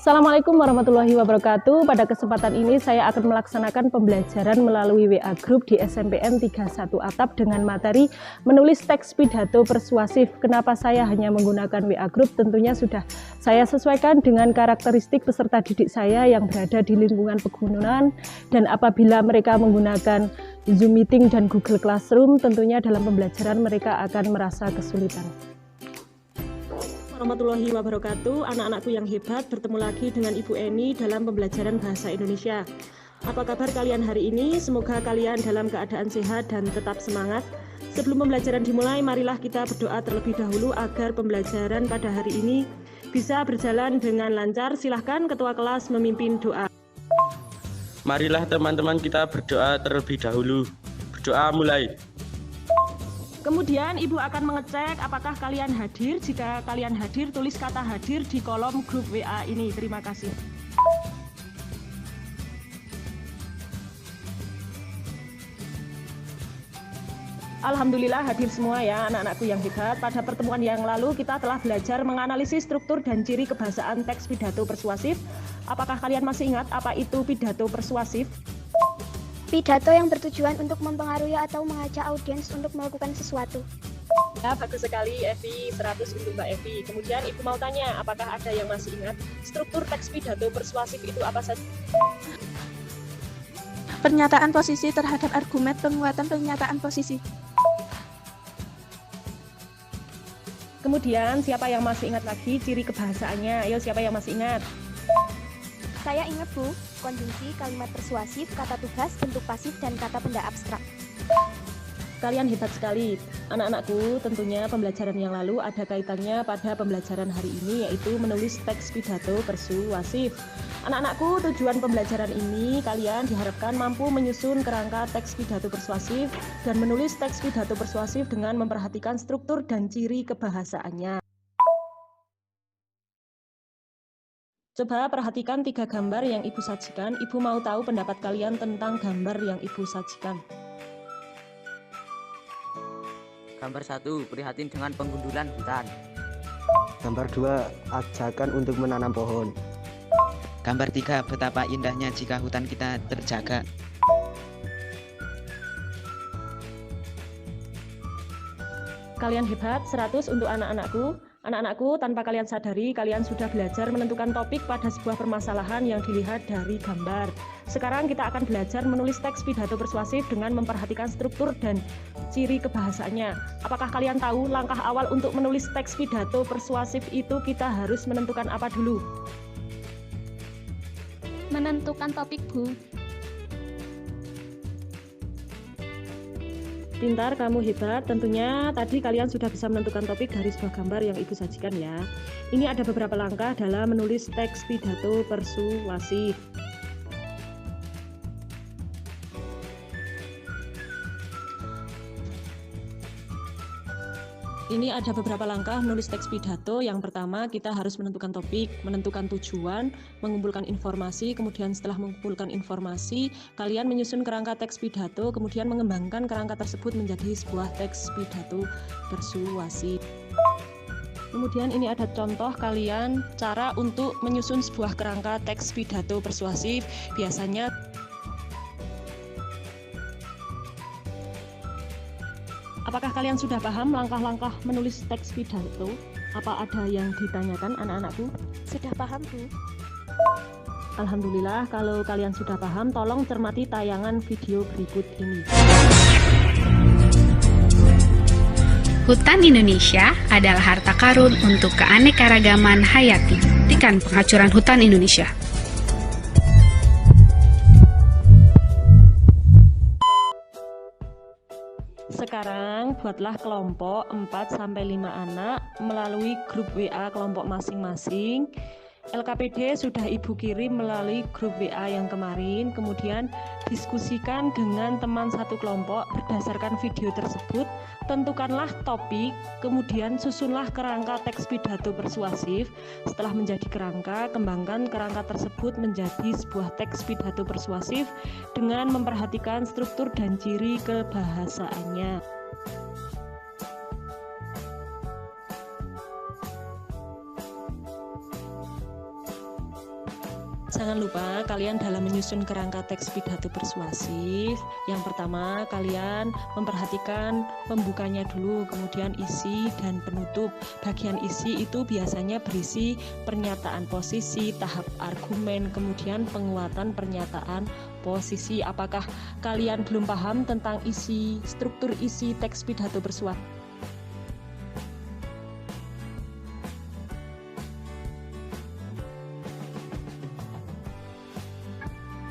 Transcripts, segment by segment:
Assalamualaikum warahmatullahi wabarakatuh. Pada kesempatan ini saya akan melaksanakan pembelajaran melalui WA Group di SMPN 31 Atap dengan materi menulis teks pidato persuasif. Kenapa saya hanya menggunakan WA Group? Tentunya sudah saya sesuaikan dengan karakteristik peserta didik saya yang berada di lingkungan pegunungan, dan apabila mereka menggunakan Zoom Meeting dan Google Classroom, tentunya dalam pembelajaran mereka akan merasa kesulitan. Warahmatullahi wabarakatuh. Anak-anakku yang hebat, bertemu lagi dengan Ibu Eni dalam pembelajaran bahasa Indonesia. Apa kabar kalian hari ini? Semoga kalian dalam keadaan sehat dan tetap semangat. Sebelum pembelajaran dimulai, marilah kita berdoa terlebih dahulu agar pembelajaran pada hari ini bisa berjalan dengan lancar. Silahkan Ketua Kelas memimpin doa. Marilah teman-teman kita berdoa terlebih dahulu. Berdoa mulai. Kemudian Ibu akan mengecek apakah kalian hadir. Jika kalian hadir, tulis kata hadir di kolom grup WA ini. Terima kasih. Alhamdulillah hadir semua ya anak-anakku yang hebat. Pada pertemuan yang lalu kita telah belajar menganalisis struktur dan ciri kebahasaan teks pidato persuasif. Apakah kalian masih ingat apa itu pidato persuasif? Pidato yang bertujuan untuk mempengaruhi atau mengajak audiens untuk melakukan sesuatu. Ya, bagus sekali Evi, 100 untuk Mbak Evi. Kemudian Ibu mau tanya, apakah ada yang masih ingat struktur teks pidato persuasif itu apa saja? Pernyataan posisi terhadap argumen, penguatan pernyataan posisi. Kemudian siapa yang masih ingat lagi ciri kebahasaannya? Ayo, siapa yang masih ingat? Saya ingat Bu, konjungsi, kalimat persuasif, kata tugas, bentuk pasif, dan kata benda abstrak. Kalian hebat sekali. Anak-anakku, tentunya pembelajaran yang lalu ada kaitannya pada pembelajaran hari ini, yaitu menulis teks pidato persuasif. Anak-anakku, tujuan pembelajaran ini kalian diharapkan mampu menyusun kerangka teks pidato persuasif dan menulis teks pidato persuasif dengan memperhatikan struktur dan ciri kebahasaannya. Coba perhatikan 3 gambar yang Ibu sajikan. Ibu mau tahu pendapat kalian tentang gambar yang Ibu sajikan. Gambar 1, prihatin dengan penggundulan hutan. Gambar 2, ajakan untuk menanam pohon. Gambar 3, betapa indahnya jika hutan kita terjaga. Kalian hebat, 100 untuk anak-anakku. Anak-anakku, tanpa kalian sadari, kalian sudah belajar menentukan topik pada sebuah permasalahan yang dilihat dari gambar. Sekarang kita akan belajar menulis teks pidato persuasif dengan memperhatikan struktur dan ciri kebahasaannya. Apakah kalian tahu langkah awal untuk menulis teks pidato persuasif itu kita harus menentukan apa dulu? Menentukan topik, Bu. Pintar, kamu hebat. Tentunya tadi kalian sudah bisa menentukan topik dari sebuah gambar yang Ibu sajikan ya. Ini ada beberapa langkah dalam menulis teks pidato persuasif. Ini ada beberapa langkah menulis teks pidato. Yang pertama, kita harus menentukan topik, menentukan tujuan, mengumpulkan informasi. Kemudian setelah mengumpulkan informasi, kalian menyusun kerangka teks pidato, kemudian mengembangkan kerangka tersebut menjadi sebuah teks pidato persuasif. Kemudian ini ada contoh kalian cara untuk menyusun sebuah kerangka teks pidato persuasif. Biasanya apakah kalian sudah paham langkah-langkah menulis teks pidato? Apa ada yang ditanyakan anak-anakku? Sudah paham Bu? Alhamdulillah, kalau kalian sudah paham, tolong cermati tayangan video berikut ini. Hutan Indonesia adalah harta karun untuk keanekaragaman hayati. Buktikan penghancuran hutan Indonesia. Sekarang buatlah kelompok 4-5 anak melalui grup WA kelompok masing-masing. LKPD sudah Ibu kirim melalui grup WA yang kemarin. Kemudian diskusikan dengan teman satu kelompok berdasarkan video tersebut. Tentukanlah topik, kemudian susunlah kerangka teks pidato persuasif. Setelah menjadi kerangka, kembangkan kerangka tersebut menjadi sebuah teks pidato persuasif dengan memperhatikan struktur dan ciri kebahasaannya. Jangan lupa kalian dalam menyusun kerangka teks pidato persuasif, yang pertama kalian memperhatikan pembukanya dulu, kemudian isi dan penutup. Bagian isi itu biasanya berisi pernyataan posisi, tahap argumen, kemudian penguatan pernyataan posisi. Apakah kalian belum paham tentang struktur isi teks pidato persuasif?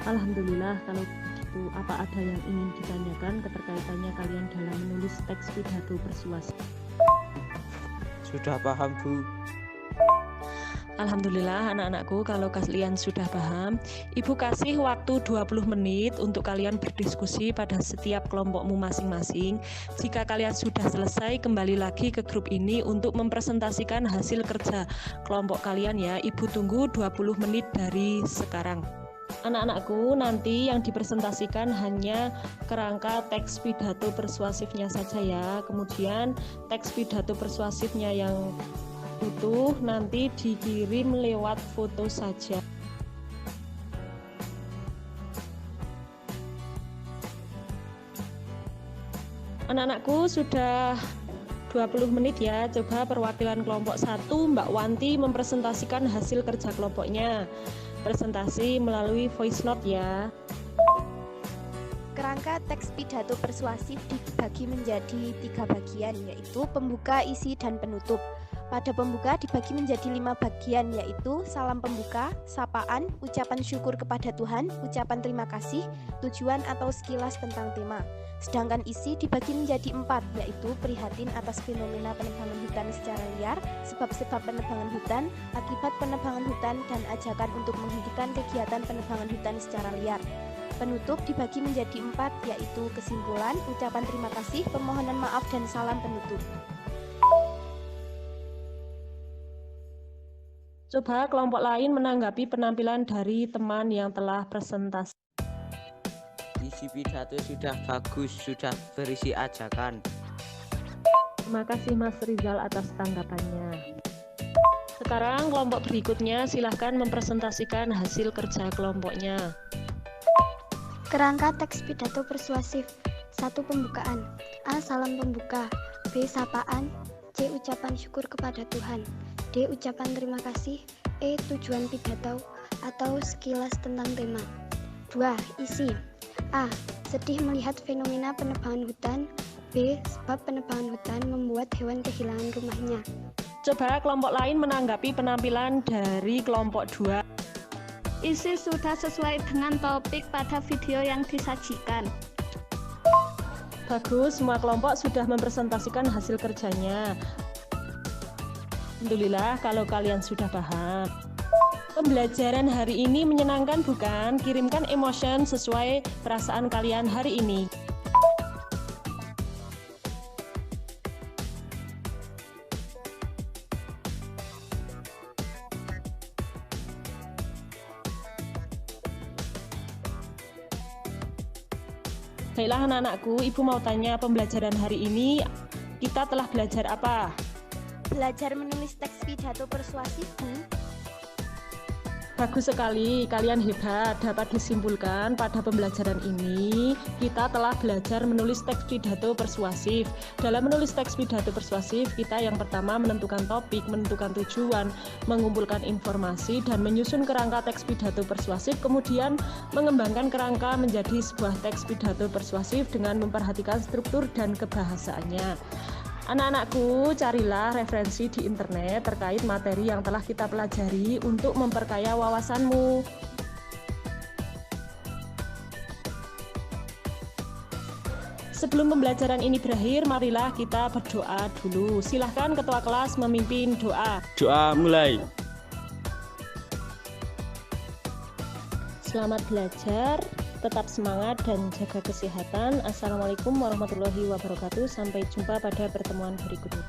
Alhamdulillah, kalau begitu apa ada yang ingin ditanyakan keterkaitannya kalian dalam menulis teks pidato persuasif? Sudah paham, Bu. Alhamdulillah anak-anakku, kalau kalian sudah paham, Ibu kasih waktu 20 menit untuk kalian berdiskusi pada setiap kelompokmu masing-masing. Jika kalian sudah selesai, kembali lagi ke grup ini untuk mempresentasikan hasil kerja kelompok kalian ya. Ibu tunggu 20 menit dari sekarang. Anak-anakku, nanti yang dipresentasikan hanya kerangka teks pidato persuasifnya saja ya. Kemudian teks pidato persuasifnya yang utuh nanti dikirim lewat foto saja. Anak-anakku, sudah 20 menit ya. Coba perwakilan kelompok 1, Mbak Wanti, mempresentasikan hasil kerja kelompoknya. Presentasi melalui voice note ya. Kerangka teks pidato persuasif dibagi menjadi 3 bagian, yaitu pembuka, isi, dan penutup. Pada pembuka dibagi menjadi 5 bagian, yaitu salam pembuka, sapaan, ucapan syukur kepada Tuhan, ucapan terima kasih, tujuan atau sekilas tentang tema. Sedangkan isi dibagi menjadi 4, yaitu prihatin atas fenomena penebangan hutan secara liar, sebab-sebab penebangan hutan, akibat penebangan hutan, dan ajakan untuk menghentikan kegiatan penebangan hutan secara liar. Penutup dibagi menjadi 4, yaitu kesimpulan, ucapan terima kasih, permohonan maaf, dan salam penutup. Coba kelompok lain menanggapi penampilan dari teman yang telah presentasi. Isi pidato sudah bagus, sudah berisi ajakan. Terima kasih Mas Rizal atas tanggapannya. Sekarang kelompok berikutnya silahkan mempresentasikan hasil kerja kelompoknya. Kerangka teks pidato persuasif. 1. Pembukaan. A. Salam pembuka. B. Sapaan. C. Ucapan syukur kepada Tuhan. D. Ucapan terima kasih. E. Tujuan pidato atau sekilas tentang tema. 2. Isi. A. Sedih melihat fenomena penebangan hutan. B. Sebab penebangan hutan membuat hewan kehilangan rumahnya. Coba kelompok lain menanggapi penampilan dari kelompok 2. Isi sudah sesuai dengan topik pada video yang disajikan. Bagus, semua kelompok sudah mempresentasikan hasil kerjanya. Alhamdulillah kalau kalian sudah paham. Pembelajaran hari ini menyenangkan bukan? Kirimkan emotion sesuai perasaan kalian hari ini. Baiklah anak-anakku, Ibu mau tanya pembelajaran hari ini kita telah belajar apa? Belajar menulis teks pidato persuasif, Bu. Bagus sekali, kalian hebat. Dapat disimpulkan pada pembelajaran ini kita telah belajar menulis teks pidato persuasif. Dalam menulis teks pidato persuasif, kita yang pertama menentukan topik, menentukan tujuan, mengumpulkan informasi, dan menyusun kerangka teks pidato persuasif, kemudian mengembangkan kerangka menjadi sebuah teks pidato persuasif dengan memperhatikan struktur dan kebahasaannya. Anak-anakku, carilah referensi di internet terkait materi yang telah kita pelajari untuk memperkaya wawasanmu. Sebelum pembelajaran ini berakhir, marilah kita berdoa dulu. Silahkan ketua kelas memimpin doa. Doa mulai. Selamat belajar. Tetap semangat dan jaga kesehatan. Assalamualaikum warahmatullahi wabarakatuh. Sampai jumpa pada pertemuan berikutnya.